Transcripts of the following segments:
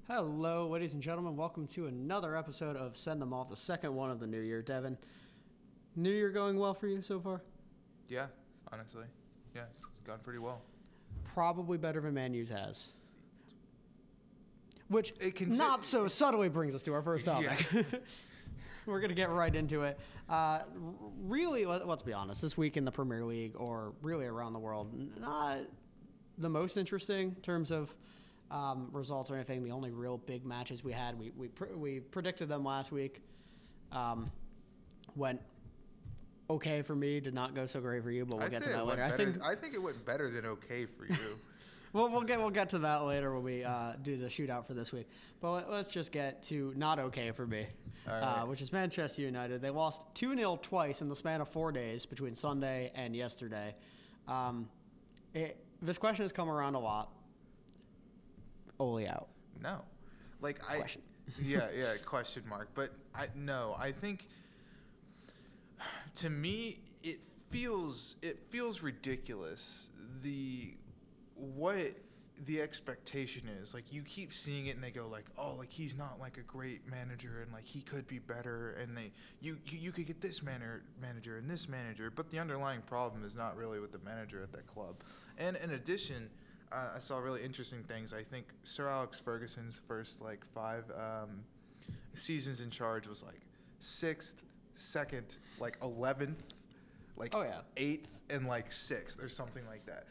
Hello, ladies and gentlemen. Welcome to another episode of Send Them Off, the second one of the new year. Devin, new year going well for you so far? Yeah, honestly. Yeah, it's gone pretty well. Probably better than Man U's has. Which not so subtly brings us to our first topic. Yeah. We're going to get right into it. Really, let's be honest, this week in the Premier League, or really around the world, not the most interesting in terms of results or anything. The only real big matches we had, we predicted them last week. Went okay for me, did not go so great for you, but we'll get to that later. I think it went better than okay for you. We'll get to that later when we do the shootout for this week. But let's just get to not okay for me, right. Which is Manchester United. They lost 2-0 twice in the span of 4 days between Sunday and yesterday. This question has come around a lot. Ole out. No. Question. Question mark. But I think to me it feels ridiculous what the expectation is. Like, you keep seeing it and they go like, oh, like he's not like a great manager and like he could be better, and you could get this manager and this manager, but the underlying problem is not really with the manager at that club. And in addition, I saw really interesting things. I think Sir Alex Ferguson's first 5 seasons in charge was 6th, 2nd, 11th, 8th, and 6th or something like that.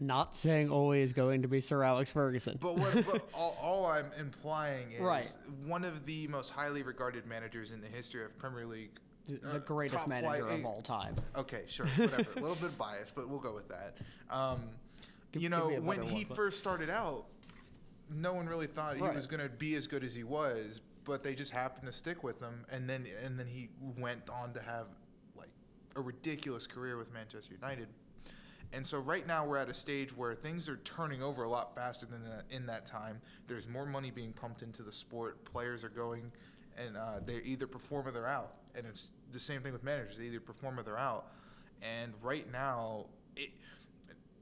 Not saying Ole is going to be Sir Alex Ferguson. But all I'm implying is one of the most highly regarded managers in the history of Premier League. The greatest manager of all time. Okay, sure, whatever. A little bit biased, but we'll go with that. When he first started out, no one really thought he was going to be as good as he was, but they just happened to stick with him, and then he went on to have a ridiculous career with Manchester United. And so right now we're at a stage where things are turning over a lot faster than in that time. There's more money being pumped into the sport. Players are going, and they either perform or they're out. And it's the same thing with managers. They either perform or they're out. And right now,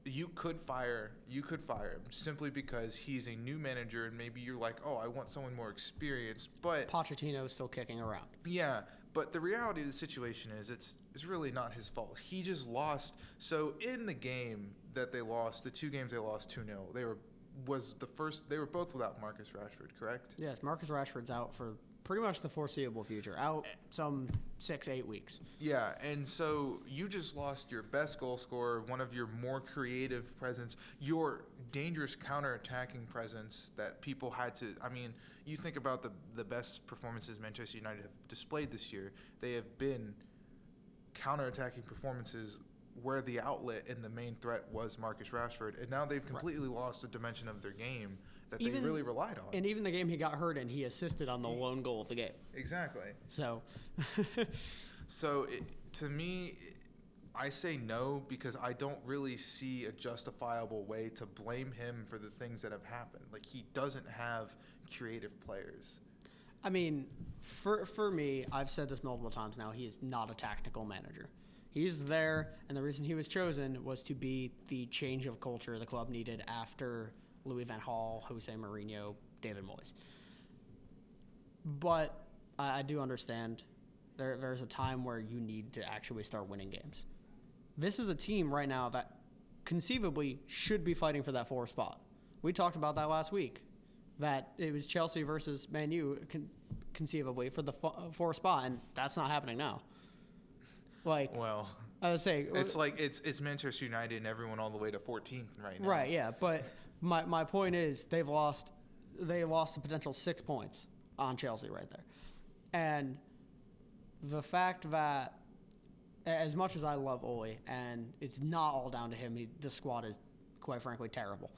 you could fire him simply because he's a new manager, and maybe you're like, oh, I want someone more experienced. But Pochettino is still kicking around. Yeah, but the reality of the situation is it's really not his fault. He just lost. So in the game that they lost, the 2 games they lost 2-0, they were both without Marcus Rashford, correct? Yes, Marcus Rashford's out for pretty much the foreseeable future, out some 6-8 weeks. Yeah, and so you just lost your best goal scorer, one of your more creative presence, your dangerous counter-attacking presence that people had to. I mean, you think about the best performances Manchester United have displayed this year. They have been counter-attacking performances where the outlet and the main threat was Marcus Rashford, and now they've completely lost a dimension of their game that they really relied on. And even the game he got hurt in, he assisted on the lone goal of the game. Exactly. So to me, I say no because I don't really see a justifiable way to blame him for the things that have happened. Like, he doesn't have creative players. I mean, for me, I've said this multiple times now, he is not a tactical manager. He's there, and the reason he was chosen was to be the change of culture the club needed after Louis van Gaal, Jose Mourinho, David Moyes. But I do understand there's a time where you need to actually start winning games. This is a team right now that conceivably should be fighting for that 4th spot. We talked about that last week, that it was Chelsea versus Man U conceivably for the 4th spot, and that's not happening now. I would say it's Manchester United and everyone all the way to 14th right now. Right, yeah, but my point is they lost a potential 6 points on Chelsea right there. And the fact that, as much as I love Ole, and it's not all down to him, the squad is quite frankly terrible.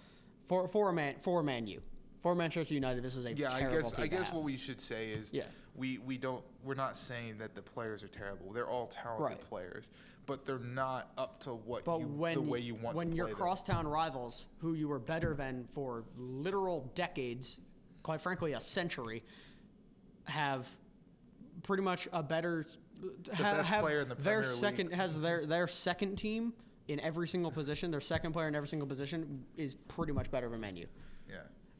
For Man U. For Manchester United, this is a terrible team. I guess what we should say is we're not saying that the players are terrible. They're all talented players, but they're not up to the way you want to play when your them. crosstown rivals, who you were better than for literal decades, quite frankly a century, have pretty much a better best player in the Premier League. Has their second team in every single position, their second player in every single position is pretty much better than Man U. Yeah.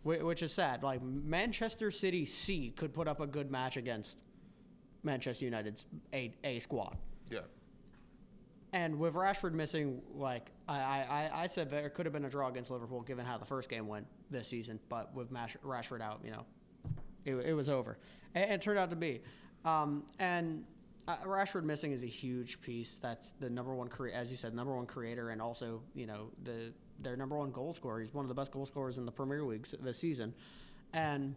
which is sad. Like, Manchester City C could put up a good match against Manchester United's A squad. Yeah. And with Rashford missing, like, I said there could have been a draw against Liverpool given how the first game went this season. But with Rashford out, it was over. And it turned out to be. Rashford missing is a huge piece. That's the number one, as you said, number one creator, and also, their number one goal scorer. He's one of the best goal scorers in the Premier League this season. And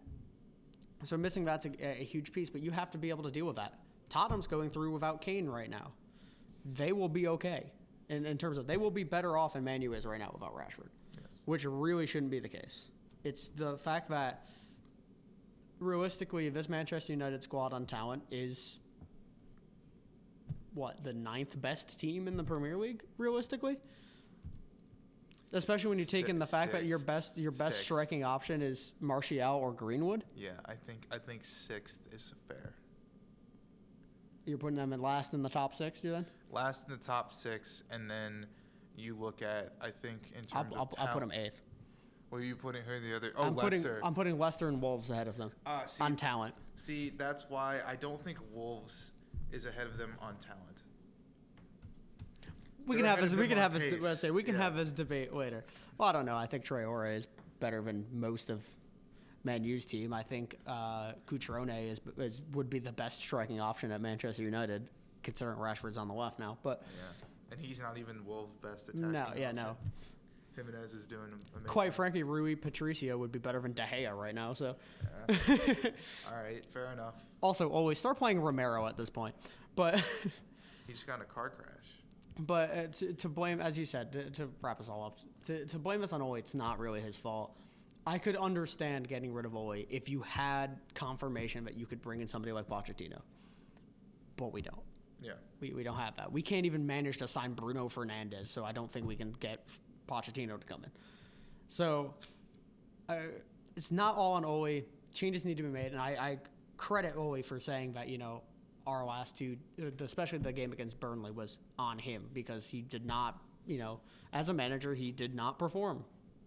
so missing that's a huge piece, but you have to be able to deal with that. Tottenham's going through without Kane right now. They will be okay in terms of they will be better off than Man U is right now without Rashford, yes. Which really shouldn't be the case. It's the fact that realistically, this Manchester United squad on talent is the 9th best team in the Premier League, realistically? Especially when you take in the fact that your best striking option is Martial or Greenwood. Yeah, I think 6th is fair. You're putting them in last in the top 6, do you then? Last in the top 6, and then you look at, I think, in terms of talent. I'll put them 8th. What are you putting? Who are the other? Leicester. I'm putting Leicester and Wolves ahead of them on talent. See, that's why I don't think Wolves is ahead of them on talent. We can have this debate later. Well, I don't know. I think Traore is better than most of Man U's team. I think Cutrone would be the best striking option at Manchester United, considering Rashford's on the left now. But yeah, and he's not even Wolves' best attacking. No. Jimenez is doing amazing. Quite frankly, Rui Patricio would be better than De Gea right now. So, yeah. All right, fair enough. Also, always start playing Romero at this point. But he just got in a car crash. But to blame, as you said, to wrap us all up, to blame us on Ole, it's not really his fault. I could understand getting rid of Ole if you had confirmation that you could bring in somebody like Pochettino. But we don't. Yeah. We don't have that. We can't even manage to sign Bruno Fernandes, so I don't think we can get Pochettino to come in. So it's not all on Ole. Changes need to be made, and I credit Ole for saying that, our last two, especially the game against Burnley, was on him because he did not, as a manager, he did not perform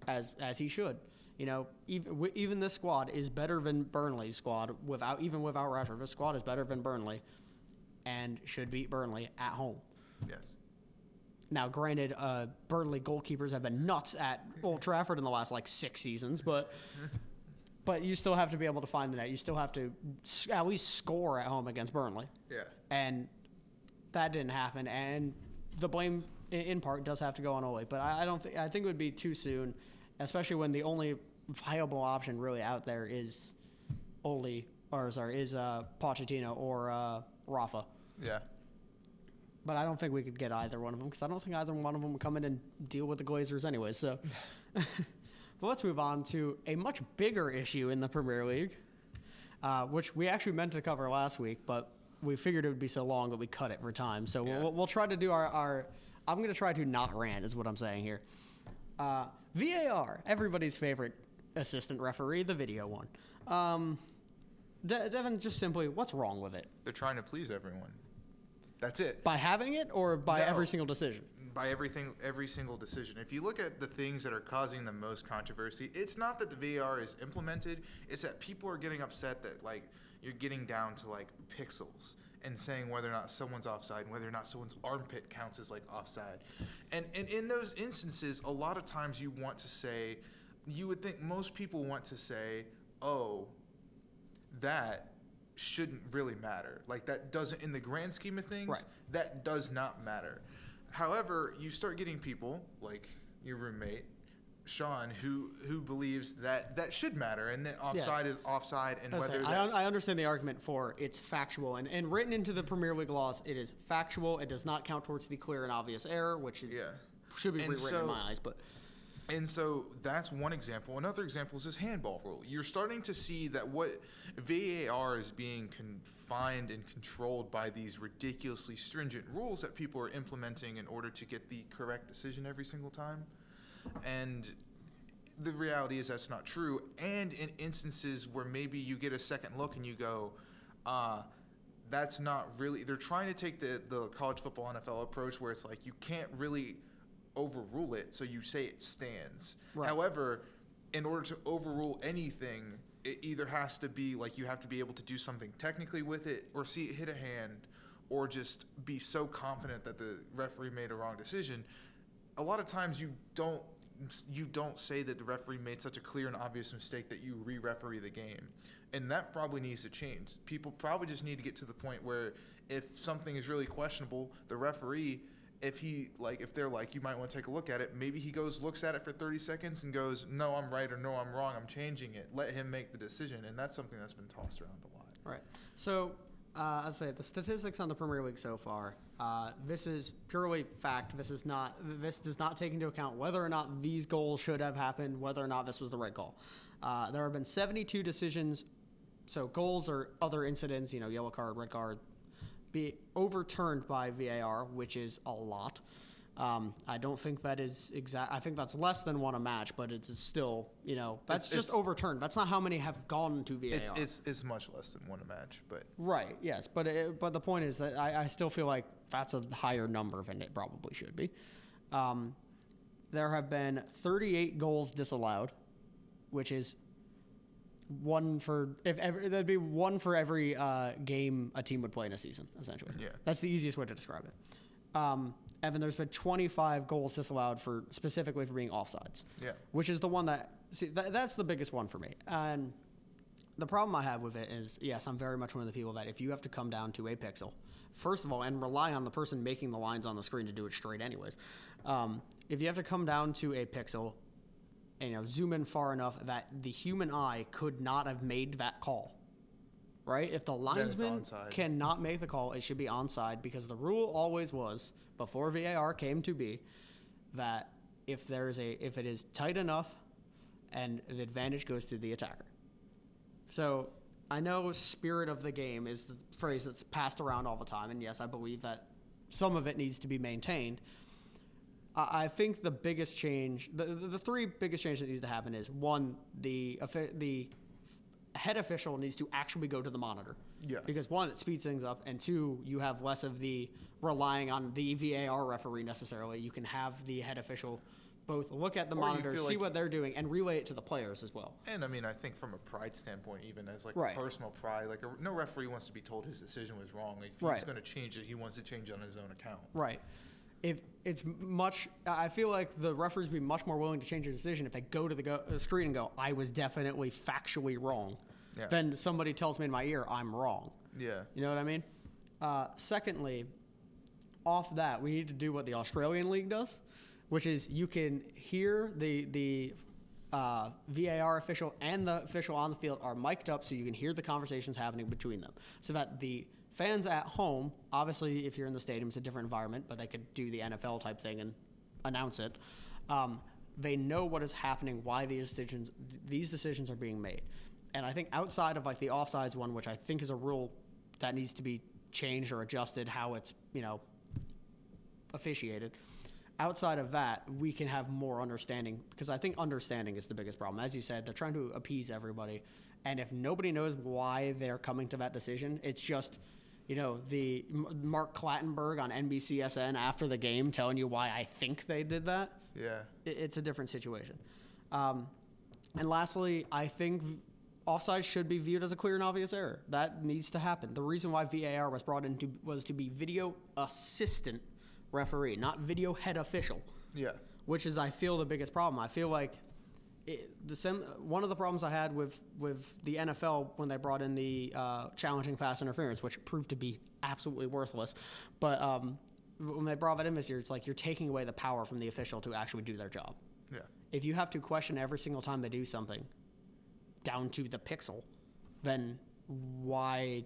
as he should. Even this squad is better than Burnley's squad without Rashford. This squad is better than Burnley and should beat Burnley at home. Yes. Now, granted, Burnley goalkeepers have been nuts at Old Trafford in the last 6 seasons, but you still have to be able to find the net. You still have to at least score at home against Burnley. Yeah. And that didn't happen. And the blame, in part, does have to go on Ole. But I think it would be too soon, especially when the only viable option really out there is Pochettino or Rafa. Yeah. But I don't think we could get either one of them because I don't think either one of them would come in and deal with the Glazers anyway. So. But let's move on to a much bigger issue in the Premier League, which we actually meant to cover last week, but we figured it would be so long that we cut it for time. So we'll try to do our I'm going to try to not rant is what I'm saying here. VAR, everybody's favorite assistant referee, the video one. Devin, just simply, what's wrong with it? They're trying to please everyone. That's it. By having it or by every single decision? By every single decision. If you look at the things that are causing the most controversy, it's not that the VAR is implemented, it's that people are getting upset that you're getting down to pixels and saying whether or not someone's offside and whether or not someone's armpit counts as offside. And in those instances, a lot of times you would think most people want to say, oh, that shouldn't really matter. That doesn't, in the grand scheme of things, right. That does not matter. However, you start getting people like your roommate, Sean, who believes that should matter and that offside is offside. And I understand the argument for it's factual. And written into the Premier League laws, it is factual. It does not count towards the clear and obvious error, which should be rewritten in my eyes. And so that's one example. Another example is this handball rule. You're starting to see that what VAR is being confined and controlled by these ridiculously stringent rules that people are implementing in order to get the correct decision every single time. And the reality is that's not true. And in instances where maybe you get a second look and you go, that's not really – they're trying to take the college football NFL approach where it's you can't really – overrule it, so you say it stands. Right. However, in order to overrule anything, it either has to be like you have to be able to do something technically with it, or see it hit a hand, or just be so confident that the referee made a wrong decision. A lot of times you don't say that the referee made such a clear and obvious mistake that you re-referee the game. And that probably needs to change. People probably just need to get to the point where if something is really questionable, the referee, if they're like, you might want to take a look at it, maybe he looks at it for 30 seconds and goes, no, I'm right, or no, I'm wrong, I'm changing it. Let him make the decision. And that's something that's been tossed around a lot. Right. So, I'll say the statistics on the Premier League so far, this is purely fact. This does not take into account whether or not these goals should have happened, whether or not this was the right call. There have been 72 decisions, so goals or other incidents, yellow card, red card, be overturned by VAR, which is a lot. I don't think that is exact. I think that's less than one a match, but it's still, that's just overturned. That's not how many have gone to VAR. It's much less than one a match, but right, yes, but the point is that I still feel like that's a higher number than it probably should be. There have been 38 goals disallowed, which is that'd be one for every game a team would play in a season, essentially. Yeah, that's the easiest way to describe it. Evan, there's been 25 goals disallowed specifically for being offsides. Yeah. Which is the one that's the biggest one for me. And the problem I have with it is, yes, I'm very much one of the people that if you have to come down to a pixel, first of all, and rely on the person making the lines on the screen to do it straight anyways, if you have to come down to a pixel and zoom in far enough that the human eye could not have made that call, right? If the linesman cannot make the call, it should be onside, because the rule always was, before VAR came to be, that if it is tight enough, and the advantage goes to the attacker. So I know spirit of the game is the phrase that's passed around all the time, and yes, I believe that some of it needs to be maintained. I think the biggest change, the three biggest changes that need to happen is, one, the head official needs to actually go to the monitor. Yeah. Because one, it speeds things up, and two, you have less of the relying on the VAR referee necessarily. You can have the head official both look at the monitor, see what they're doing, and relay it to the players as well. And I mean, I think from a pride standpoint, even as right. personal pride, no referee wants to be told his decision was wrong. If he's going to change it, he wants to change it on his own account. Right. I feel like the referees would be much more willing to change a decision if they go to the screen and go, I was definitely factually wrong, than somebody tells me in my ear, I'm wrong. Yeah. You know what I mean? Secondly, off that, we need to do what the Australian League does, which is you can hear the VAR official and the official on the field are mic'd up, so you can hear the conversations happening between them, so that the fans at home, obviously if you're in the stadium, it's a different environment, but they could do the NFL type thing and announce it. They know what is happening, why these decisions are being made. And I think outside of the offsides one, which I think is a rule that needs to be changed or adjusted how it's, officiated, outside of that, we can have more understanding, because I think understanding is the biggest problem. As you said, they're trying to appease everybody. And if nobody knows why they're coming to that decision, it's just, the Mark Clattenburg on NBCSN after the game telling you why I think they did that. Yeah. It's a different situation. And lastly, I think offside should be viewed as a clear and obvious error. That needs to happen. The reason why VAR was brought in was to be video assistant referee, not video head official. Yeah. Which is, I feel, the biggest problem. I feel like one of the problems I had with the NFL when they brought in the challenging pass interference, which proved to be absolutely worthless, but when they brought that in this year, it's like you're taking away the power from the official to actually do their job. Yeah. If you have to question every single time they do something down to the pixel, then why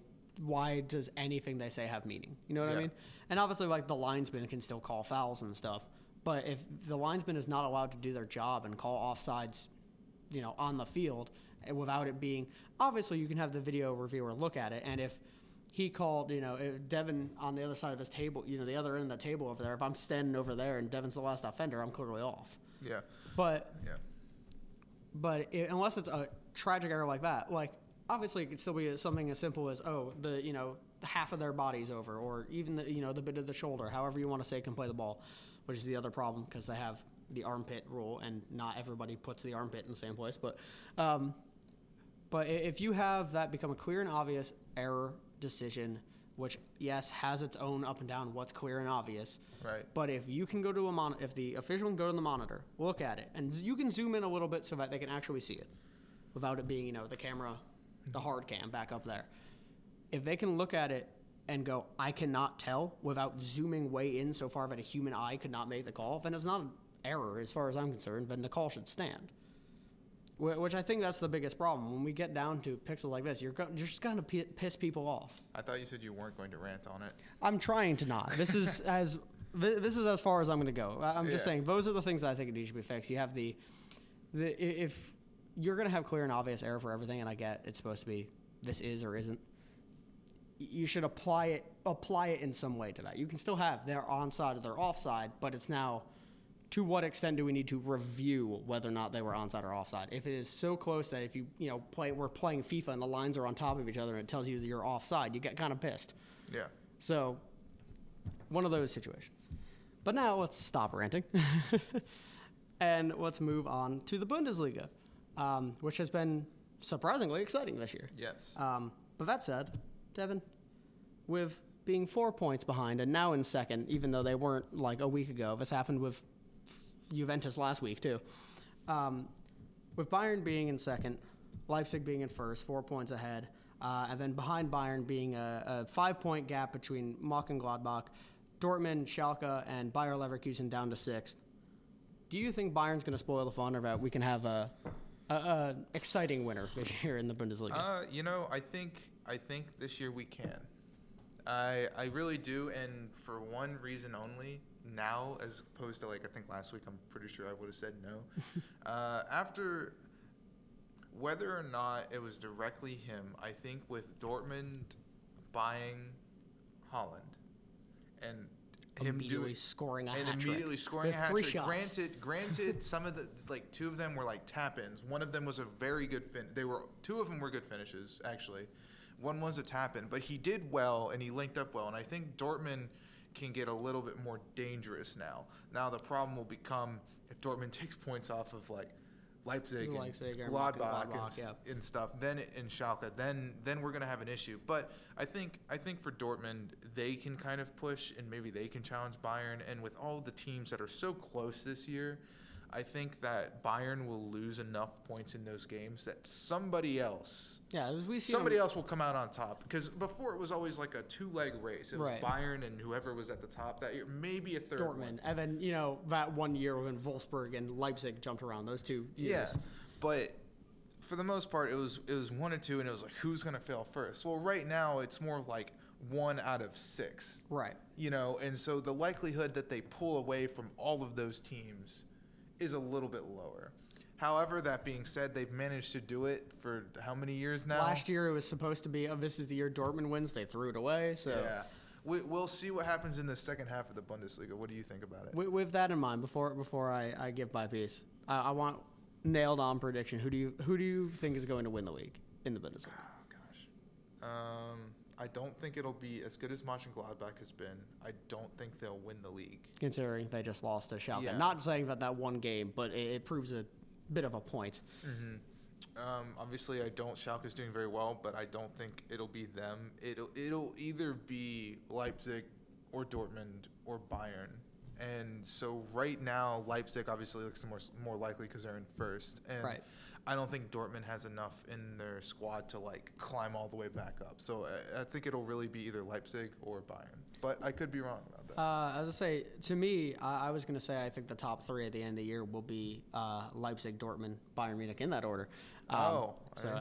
does anything they say have meaning? You know what I mean? And obviously, the linesman can still call fouls and stuff, but if the linesman is not allowed to do their job and call offsides, on the field, without it being, obviously you can have the video reviewer look at it, and if he called, Devin on the other side of his table, the other end of the table over there, if I'm standing over there and Devin's the last offender, I'm clearly off. Yeah. But unless it's a tragic error like that, obviously it could still be something as simple as, the half of their body's over, or even the bit of the shoulder, however you want to say, can play the ball, which is the other problem, because they have the armpit rule, and not everybody puts the armpit in the same place. But if you have that become a clear and obvious error decision, which, yes, has its own up and down, what's clear and obvious. Right. But if you can go to if the official can go to the monitor, look at it, and you can zoom in a little bit so that they can actually see it without it being, the camera, the hard cam back up there. If they can look at it and go, I cannot tell, without zooming way in so far that a human eye could not make the call, then it's not an error as far as I'm concerned, then the call should stand. Which I think that's the biggest problem. When we get down to pixels like this, you're just going to piss people off. I thought you said you weren't going to rant on it. I'm trying to not. This is as far as I'm going to go. I'm just saying those are the things that I think need to be fixed. You have if you're going to have clear and obvious error for everything, and I get it's supposed to be this is or isn't, you should apply it in some way to that. You can still have they're onside or they're offside, but it's now, to what extent do we need to review whether or not they were onside or offside? If it is so close that if we're playing FIFA and the lines are on top of each other and it tells you that you're offside, you get kind of pissed. Yeah. So, one of those situations. But now let's stop ranting and let's move on to the Bundesliga, which has been surprisingly exciting this year. Yes. But that said, Devin, with being 4 points behind and now in second, even though they weren't like a week ago, this happened with Juventus last week too. With Bayern being in second, Leipzig being in first, 4 points ahead, and then behind Bayern being a 5-point gap between Mönchengladbach, Dortmund, Schalke, and Bayer Leverkusen down to sixth. Do you think Bayern's going to spoil the fun, or that we can have a exciting winner this year in the Bundesliga? I think this year we can. I really do, and for one reason only. Now, as opposed to I think last week, I'm pretty sure I would have said no. After, whether or not it was directly him, I think with Dortmund buying Holland and him scoring a hat-trick. Granted, some of the two of them were tap-ins. One of them was a very good two of them were good finishes actually. One was a tap-in, but he did well and he linked up well, and I think Dortmund can get a little bit more dangerous now. Now the problem will become if Dortmund takes points off of Leipzig and Gladbach and stuff, then in Schalke, then we're gonna have an issue. But I think for Dortmund, they can kind of push and maybe they can challenge Bayern. And with all the teams that are so close this year, I think that Bayern will lose enough points in those games that somebody else will come out on top. Because before it was always a two-leg race. It was Bayern and whoever was at the top that year, maybe a third Dortmund. One. And then, that 1 year when Wolfsburg and Leipzig jumped around, those 2 years. Yeah, but for the most part, it was 1 and 2, and it was who's going to fail first? Well, right now, it's more 1 out of 6. Right. And so the likelihood that they pull away from all of those teams is a little bit lower. However, that being said, they've managed to do it for how many years now? Last year it was supposed to be, this is the year Dortmund wins. They threw it away. So yeah, we'll see what happens in the second half of the Bundesliga. What do you think about it? With that in mind, before I give my piece, I want nailed on prediction. Who do you think is going to win the league in the Bundesliga? Oh gosh, I don't think it'll be as good as Mönchengladbach has been. I don't think they'll win the league. Considering they just lost to Schalke. Yeah. Not saying that one game, but it proves a bit of a point. Mm-hmm. Obviously, Schalke's doing very well, but I don't think it'll be them. It'll either be Leipzig or Dortmund or Bayern. And so right now, Leipzig obviously looks more likely because they're in first. And right. I don't think Dortmund has enough in their squad to climb all the way back up. So I think it'll really be either Leipzig or Bayern. But I could be wrong about that. As I say, to me, I was going to say I think the top 3 at the end of the year will be Leipzig, Dortmund, Bayern Munich in that order. So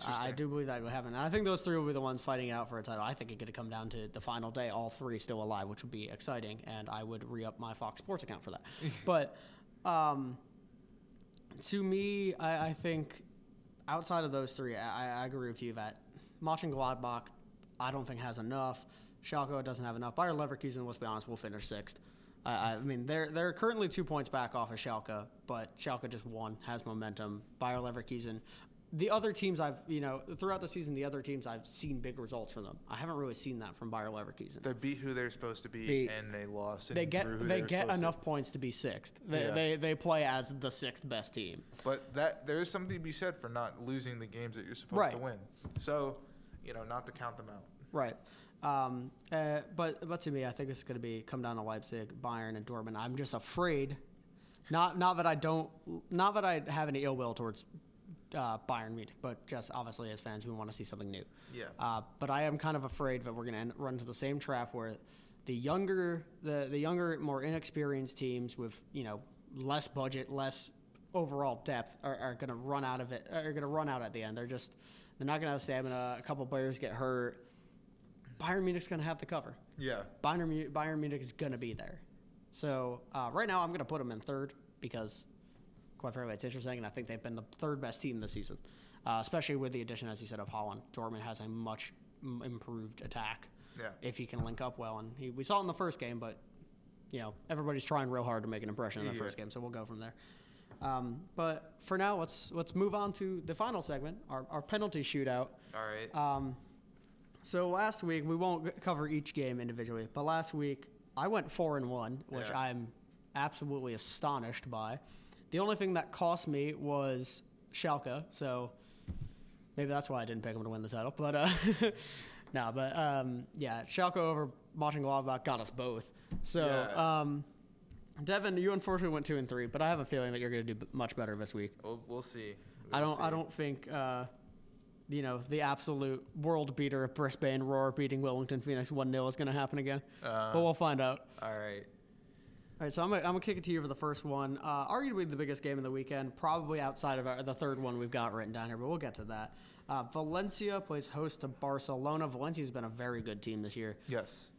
I do believe that will happen. And I think those 3 will be the ones fighting out for a title. I think it could come down to the final day, all 3 still alive, which would be exciting, and I would re-up my Fox Sports account for that. But to me, I think outside of those 3, I agree with you that Mönchengladbach I don't think has enough. Schalke doesn't have enough. Bayer Leverkusen, let's be honest, will finish 6th. I mean, they're currently 2 points back off of Schalke, but Schalke just won, has momentum. Bayer Leverkusen. The other teams throughout the season, the other teams I've seen big results from them. I haven't really seen that from Bayer Leverkusen. They beat who they're supposed to beat, and they lost. And they get enough points to be sixth. They play as the sixth best team. But there is something to be said for not losing the games that you're supposed to win. So, not to count them out. Right. But to me, I think it's going to come down to Leipzig, Bayern, and Dortmund. I'm just afraid. Not that I have any ill will towards Bayern Munich, but just obviously as fans, we want to see something new. Yeah. But I am kind of afraid that we're going to run into the same trap where the younger, more inexperienced teams with less budget, less overall depth are going to run out of it. Are going to run out at the end. They're not going to have stamina. A couple players get hurt. Bayern Munich's going to have the cover. Yeah. Bayern Munich is going to be there. So right now I'm going to put them in third because, quite frankly, it's interesting, and I think they've been the third best team this season, especially with the addition, as you said, of Haaland. Dortmund has a much improved attack if he can link up well. And we saw it in the first game, but everybody's trying real hard to make an impression in the first game, so we'll go from there. But for now, let's move on to the final segment, our penalty shootout. All right. So last week, we won't cover each game individually, but last week I went 4-1, which I'm absolutely astonished by. The only thing that cost me was Schalke, so maybe that's why I didn't pick them to win the title. But Schalke over Mönchengladbach got us both. So Devin, you unfortunately went 2-3, but I have a feeling that you're going to do much better this week. We'll see. I don't think the absolute world beater of Brisbane Roar beating Wellington Phoenix 1-0 is going to happen again. But we'll find out. All right. All right, so I'm gonna kick it to you for the first one. Arguably the biggest game of the weekend, probably outside of the third one we've got written down here, but we'll get to that. Valencia plays host to Barcelona. Valencia's been a very good team this year. Yes.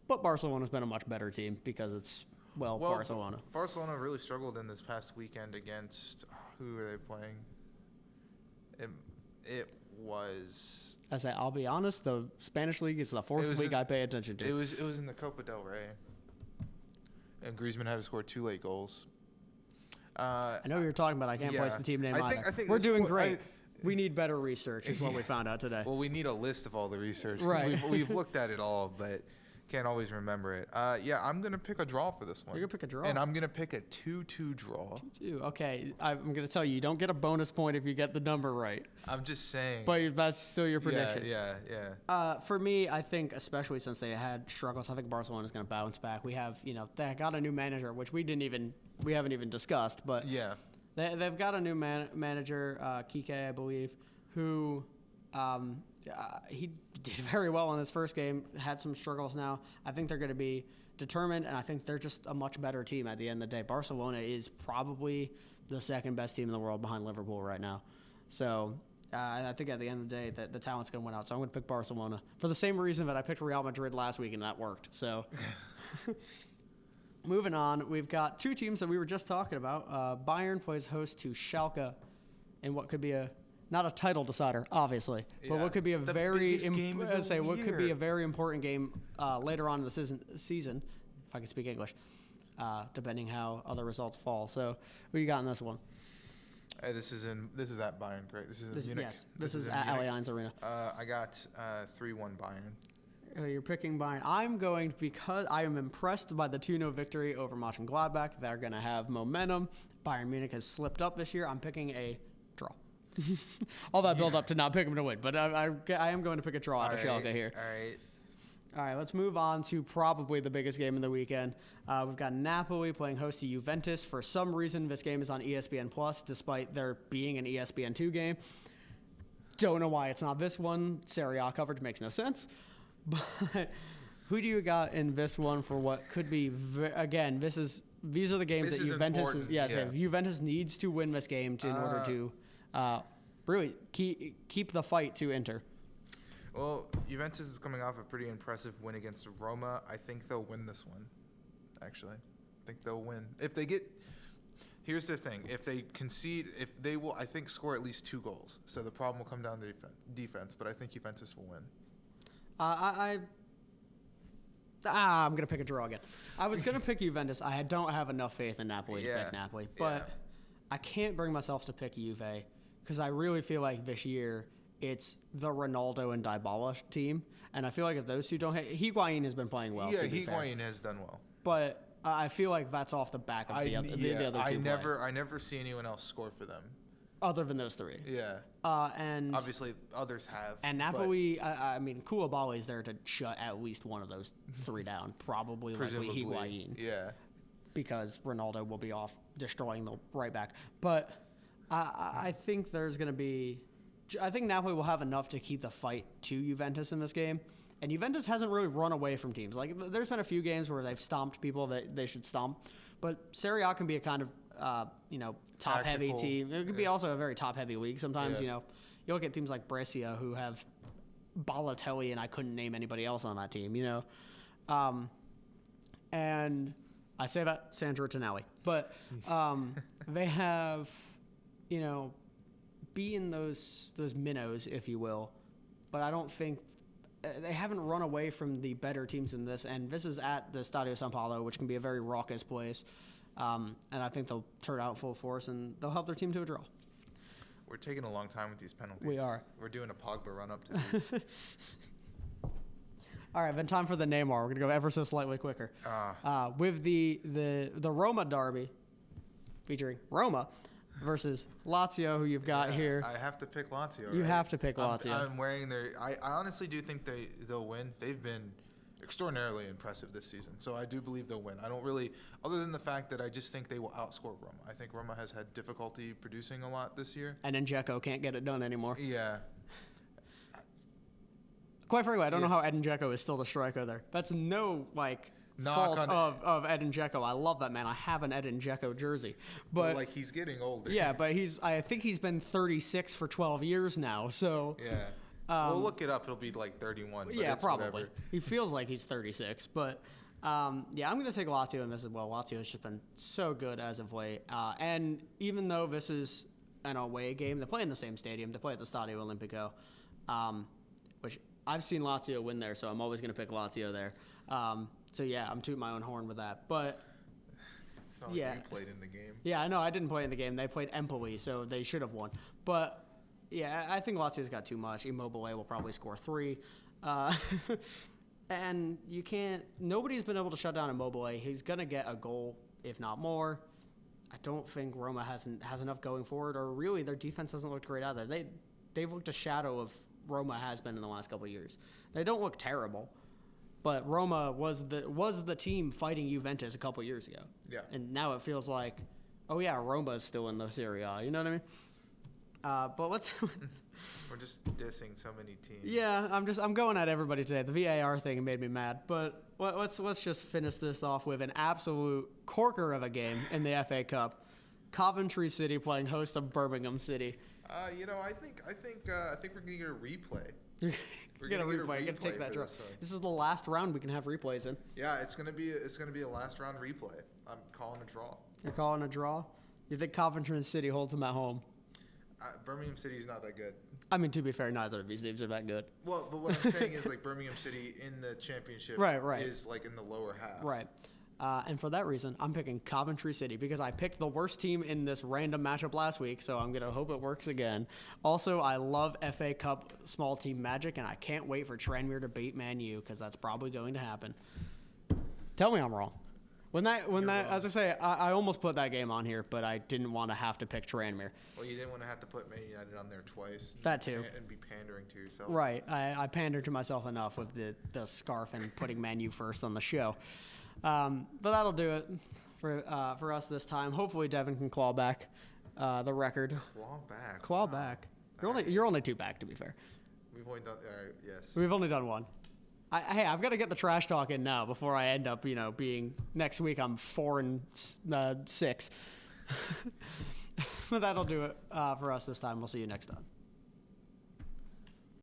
But Barcelona's been a much better team because it's, Barcelona. Barcelona really struggled in this past weekend against, who are they playing? It was... I'll be honest, the Spanish league is the fourth league I pay attention to. It was in the Copa del Rey. And Griezmann had to score 2 late goals. I know what you're talking about. I can't place the team name either. I think we're doing great. We need better research is what we found out today. Well, we need a list of all the research. Right. We've looked at it all, but can't always remember it. I'm going to pick a draw for this one. You're going to pick a draw? And I'm going to pick a 2-2 draw. 2-2. Okay. I'm going to tell you don't get a bonus point if you get the number right. I'm just saying. But that's still your prediction. Yeah. For me, I think, especially since they had struggles, I think Barcelona is going to bounce back. We have, they got a new manager, which we haven't even discussed. But yeah, they've got a new manager, Kike, I believe, who he did very well in his first game, had some struggles now. I think they're going to be determined, and I think they're just a much better team at the end of the day. Barcelona is probably the second best team in the world behind Liverpool right now. So I think at the end of the day, the talent's going to win out. So I'm going to pick Barcelona for the same reason that I picked Real Madrid last week, and that worked. So moving on, we've got two teams that we were just talking about. Bayern plays host to Schalke in what could be not a title decider, obviously, but what could be a very important game later on in the season, if I can speak English, depending how other results fall. So, who you got in this one? This is at Bayern, correct? This is in Munich. Yes, this is at Allianz Arena. I got 3-1 Bayern. You're picking Bayern. I'm going because I am impressed by the 2-0 victory over Mönchengladbach. They're going to have momentum. Bayern Munich has slipped up this year. I'm picking a draw. All that build up to not pick them to win, but I am going to pick a draw out of Schalke here. All right, let's move on to probably the biggest game of the weekend. We've got Napoli playing host to Juventus. For some reason, this game is on ESPN Plus, despite there being an ESPN2 game. Don't know why it's not this one. Serie A coverage makes no sense. But who do you got in this one for what could be, again, these are the games that Juventus is, Juventus needs to win this game in order to really keep the fight to Inter. Well, Juventus is coming off a pretty impressive win against Roma. I think they'll win this one, actually. I think they'll win. Here's the thing. If they concede, they will, I think, score at least 2 goals. So the problem will come down to defense, but I think Juventus will win. I'm going to pick a draw again. I was going to pick Juventus. I don't have enough faith in Napoli to pick Napoli. But I can't bring myself to pick Juve because I really feel like this year it's the Ronaldo and Dybala team. And I feel like if those two don't hit, Higuain has been playing well. Yeah, Higuain has done well. But I feel like that's off the back of the other two. I never see anyone else score for them. Other than those three. Yeah. And obviously others have. And Napoli, I mean, Koulibaly's there to shut at least one of those three down. Probably likely Higuain. Yeah. Because Ronaldo will be off destroying the right back. But I think there's going to be... I think Napoli will have enough to keep the fight to Juventus in this game. And Juventus hasn't really run away from teams. Like, there's been a few games where they've stomped people that they should stomp. But Serie A can be a kind of, top-heavy team. It could be also a very top-heavy league sometimes, you look at teams like Brescia who have Balotelli, and I couldn't name anybody else on that team, and I say that, Sandro Tonali. But they have, being those minnows, if you will. But I don't think they haven't run away from the better teams in this. And this is at the Stadio San Paolo, which can be a very raucous place. And I think they'll turn out full force and they'll help their team to a draw. We're taking a long time with these penalties. We are. We're doing a Pogba run up to these. All right, then time for the Neymar. We're going to go ever so slightly quicker. With the Roma derby featuring Roma versus Lazio, who you've got here. I have to pick Lazio. You have to pick Lazio. I'm wearing their... I honestly do think they'll win. They've been extraordinarily impressive this season. So I do believe they'll win. I don't really... Other than the fact that I just think they will outscore Roma. I think Roma has had difficulty producing a lot this year. And then Dzeko can't get it done anymore. Yeah. Quite frankly, I don't know how Edin Dzeko is still the striker there. That's no, fault of Edin Dzeko. I love that man. I have an Edin Dzeko jersey. But he's getting older. Yeah, but I think he's been 36 for 12 years now, so... Yeah. We'll look it up. It'll be 31. But yeah, probably. Whatever. He feels like he's 36, but... I'm going to take Lazio in this as well. Lazio has just been so good as of late. And even though this is an away game, they play in the same stadium. They play at the Stadio Olimpico, which I've seen Lazio win there, so I'm always going to pick Lazio there. So, yeah, I'm tooting my own horn with that. But, it's not like you played in the game. Yeah, I know. I didn't play in the game. They played Empoli, so they should have won. But, yeah, I think Lazio's got too much. Immobile will probably score 3. And you can't – nobody's been able to shut down Immobile. He's going to get a goal, if not more. I don't think Roma has enough going forward, or really their defense hasn't looked great either. They've looked a shadow of Roma has been in the last couple of years. They don't look terrible, but Roma was the team fighting Juventus a couple of years ago. Yeah. And now it feels like, oh yeah, Roma is still in the Serie A. You know what I mean? But let's... We're just dissing so many teams. Yeah, I'm going at everybody today. The VAR thing made me mad, but let's just finish this off with an absolute corker of a game in the FA Cup. Coventry City playing host of Birmingham City. I think we're gonna get a replay. We're gonna replay. We're gonna take that draw. This is the last round we can have replays in. Yeah, it's gonna be a last round replay. I'm calling a draw. You're calling a draw? You think Coventry City holds them at home? Birmingham City is not that good. I mean, to be fair, neither of these teams are that good. Well, but what I'm saying is Birmingham City in the championship is in the lower half. Right. And for that reason, I'm picking Coventry City because I picked the worst team in this random matchup last week, so I'm going to hope it works again. Also, I love FA Cup small team magic, and I can't wait for Tranmere to beat Man U because that's probably going to happen. Tell me I'm wrong. When that, as I say, I almost put that game on here, but I didn't want to have to pick Tranmere. Well, you didn't want to have to put Man United on there twice. That too. And be pandering to yourself. Right. I pandered to myself enough with the scarf and putting Man U first on the show. But that'll do it for us this time. Hopefully Devin can claw back the record. Claw back. You're only 2 back, to be fair. We've only done yes. We've only done 1. Hey, I've got to get the trash talk in now before I end up, being next week I'm 4-6. But that'll do it for us this time. We'll see you next time.